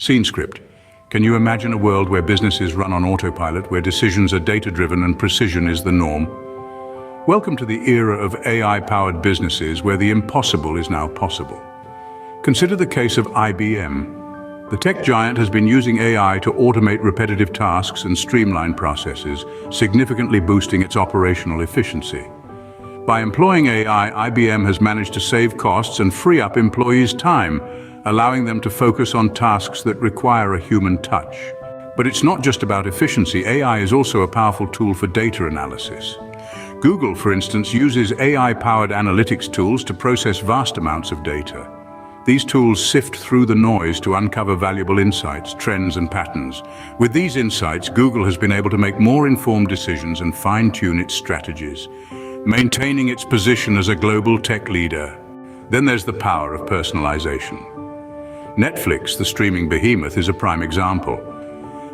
Scene script. Can you imagine a world where businesses run on autopilot, where decisions are data-driven and precision is the norm? Welcome to the era of AI-powered businesses where the impossible is now possible. Consider the case of IBM. The tech giant has been using AI to automate repetitive tasks and streamline processes, significantly boosting its operational efficiency. By employing AI, IBM has managed to save costs and free up employees' time, allowing them to focus on tasks that require a human touch. But it's not just about efficiency. AI is also a powerful tool for data analysis. Google, for instance, uses AI-powered analytics tools to process vast amounts of data. These tools sift through the noise to uncover valuable insights, trends, and patterns. With these insights, Google has been able to make more informed decisions and fine-tune its strategies, maintaining its position as a global tech leader. Then there's the power of personalization. Netflix, the streaming behemoth, is a prime example.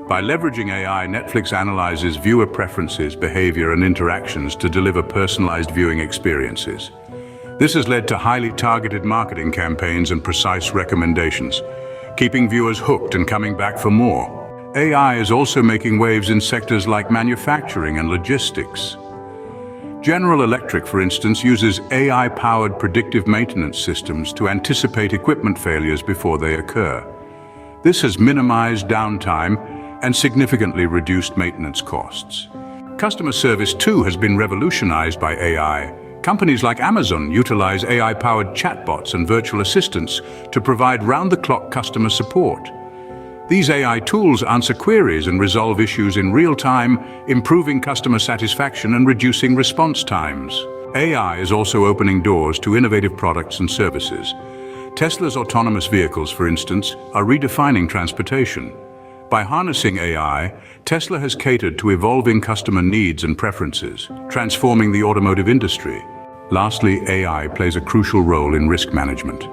By leveraging AI, Netflix analyzes viewer preferences, behavior, and interactions to deliver personalized viewing experiences. This has led to highly targeted marketing campaigns and precise recommendations, keeping viewers hooked and coming back for more. AI is also making waves in sectors like manufacturing and logistics. General Electric, for instance, uses AI-powered predictive maintenance systems to anticipate equipment failures before they occur. This has minimized downtime and significantly reduced maintenance costs. Customer service, too, has been revolutionized by AI. Companies like Amazon utilize AI-powered chatbots and virtual assistants to provide round-the-clock customer support. These AI tools answer queries and resolve issues in real time, improving customer satisfaction and reducing response times. AI is also opening doors to innovative products and services. Tesla's autonomous vehicles, for instance, are redefining transportation. By harnessing AI, Tesla has catered to evolving customer needs and preferences, transforming the automotive industry. Lastly, AI plays a crucial role in risk management.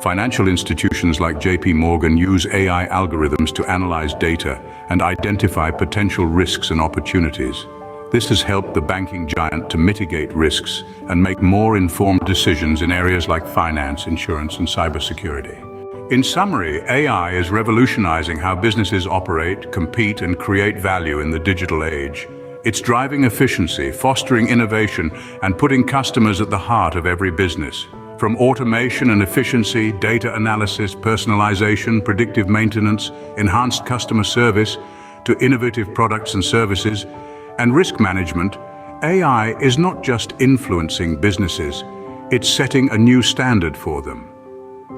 Financial institutions like JP Morgan use AI algorithms to analyze data and identify potential risks and opportunities. This has helped the banking giant to mitigate risks and make more informed decisions in areas like finance, insurance, and cybersecurity. In summary, AI is revolutionizing how businesses operate, compete, and create value in the digital age. It's driving efficiency, fostering innovation, and putting customers at the heart of every business. From automation and efficiency, data analysis, personalization, predictive maintenance, enhanced customer service, to innovative products and services, and risk management, AI is not just influencing businesses, it's setting a new standard for them.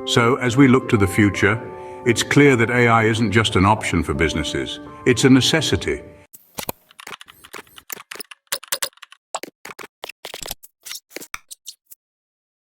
So, as we look to the future, it's clear that AI isn't just an option for businesses, it's a necessity.